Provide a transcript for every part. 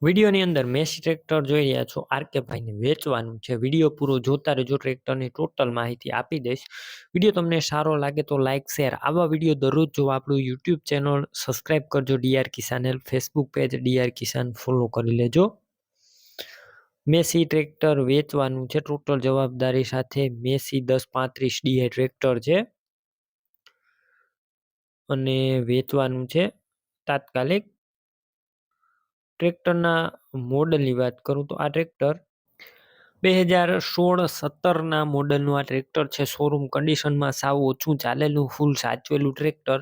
વિડીયોની અંદર Massey tractor જોઈ રહ્યા છો આરકે ભાઈને વેચવાનું છે. વિડીયો પૂરો જોતા રહેજો, ટ્રેક્ટરની ટોટલ માહિતી આપી દઈશ. વિડીયો તમને સારો લાગે તો લાઇક શેર આવા વિડીયો દરરોજ જોવા આપણું યુટ્યુબ ચેનલ સબસ્ક્રાઇબ કરજો. ડીઆર કિસાન હેલ્પ ફેસબુક પેજ ડીઆર કિસાન ફોલો કરી લેજો. મેસી ટ્રેક્ટર વેચવાનું છે ટોટલ જવાબદારી સાથે. મેસી 1035 ડીઆઈ ટ્રેક્ટર છે અને વેચવાનું છે તાત્કાલિક. ટ્રેક્ટરના મોડલની વાત કરું તો આ ટ્રેક્ટર 2016-17ના મોડલનું આ ટ્રેક્ટર છે. શોરૂમ કન્ડિશનમાં સાવ ઓછું ચાલેલું ફૂલ સાચવેલું ટ્રેક્ટર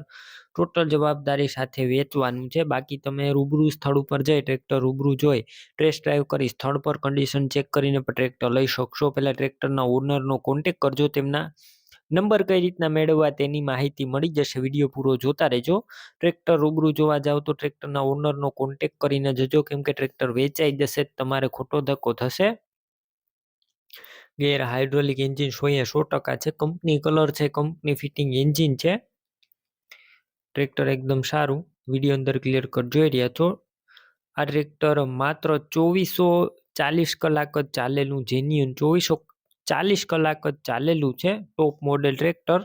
ટોટલ જવાબદારી સાથે વેચવાનું છે. બાકી તમે રૂબરૂ સ્થળ ઉપર જઈ ટ્રેક્ટર રૂબરૂ જોઈ ટેસ્ટ ડ્રાઈવ કરી સ્થળ પર કન્ડિશન ચેક કરીને પણ ટ્રેક્ટર લઈ શકશો. પહેલાં ટ્રેક્ટરના ઓનરનો કોન્ટેક કરજો. તેમના નંબર કઈ રીતના મેળવવા તેની માહિતી મળી જશે. વિડીયો પૂરો જોતા રહેજો. ટ્રેક્ટર રૂબરૂ જોવા જાવ તો ટ્રેક્ટરના ઓનરનો કોન્ટેક કરીને જજો, કેમ કે ટ્રેક્ટર વેચાઈ જશે તમારે ખોટો ધક્કો થશે. ગેર હાઇડ્રોલિક એન્જિન 100% છે. કંપની કલર છે, કંપની ફિટિંગ એન્જિન છે. ટ્રેક્ટર એકદમ સારું. વિડીયો અંદર ક્લિયર કટ જોઈ રહ્યા છો. આ ટ્રેક્ટર માત્ર 2440 કલાક જ ચાલેલું, જેન્યુઅન 2440 કલાક જ ચાલેલું છે. ટોપ મોડેલ ટ્રેક્ટર.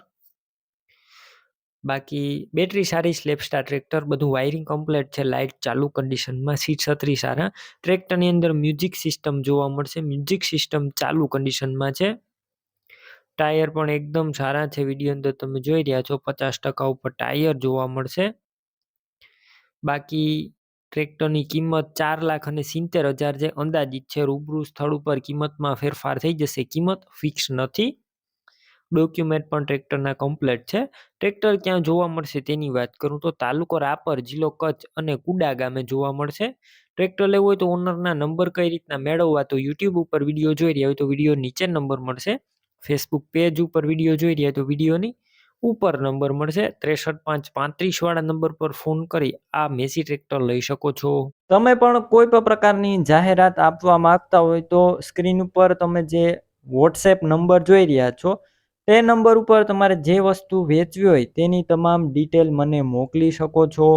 બાકી બેટરી સારી, સ્લેપસ્ટાર ટ્રેક્ટર, બધું વાયરિંગ કમ્પ્લીટ છે. લાઇટ ચાલુ કન્ડિશનમાં, સીટ છત્રી સારા. ટ્રેક્ટરની અંદર મ્યુઝિક સિસ્ટમ જોવા મળશે. મ્યુઝિક સિસ્ટમ ચાલુ કન્ડિશનમાં છે. ટાયર પણ એકદમ સારા છે. વિડીયો અંદર તમે જોઈ રહ્યા છો 50% ઉપર ટાયર જોવા મળશે. બાકી ટ્રેક્ટરની કિંમત 4,70,000 જે અંદાજિત છે. રૂબરૂ સ્થળ ઉપર કિંમતમાં ફેરફાર થઈ જશે. કિંમત ફિક્સ નથી. ડોક્યુમેન્ટ પણ ટ્રેક્ટરના કમ્પ્લીટ છે. ટ્રેક્ટર ક્યાં જોવા મળશે તેની વાત કરું તો તાલુકો રાપર, જિલ્લો કચ્છ અને કુડા ગામે જોવા મળશે. ટ્રેક્ટર લેવું હોય તો ઓનરના નંબર કઈ રીતના મેળવવા તો યુટ્યુબ ઉપર વિડીયો જોઈ રહ્યા હોય તો વિડીયો નીચે નંબર મળશે. ફેસબુક પેજ ઉપર વિડીયો જોઈ રહ્યા તો વિડીયોની ઉપર નંબર મળશે. 63,535 વાળા નંબર પર ફોન કરી આ મેસી ટ્રેક્ટર લઈ શકો છો. તમે પણ કોઈ પણ પ્રકારની જાહેરાત આપવા માંગતા હોય તો સ્ક્રીન ઉપર તમે જે વોટ્સએપ નંબર જોઈ રહ્યા છો તે નંબર ઉપર તમારે જે વસ્તુ વેચવી હોય તેની તમામ ડિટેલ મને મોકલી શકો છો.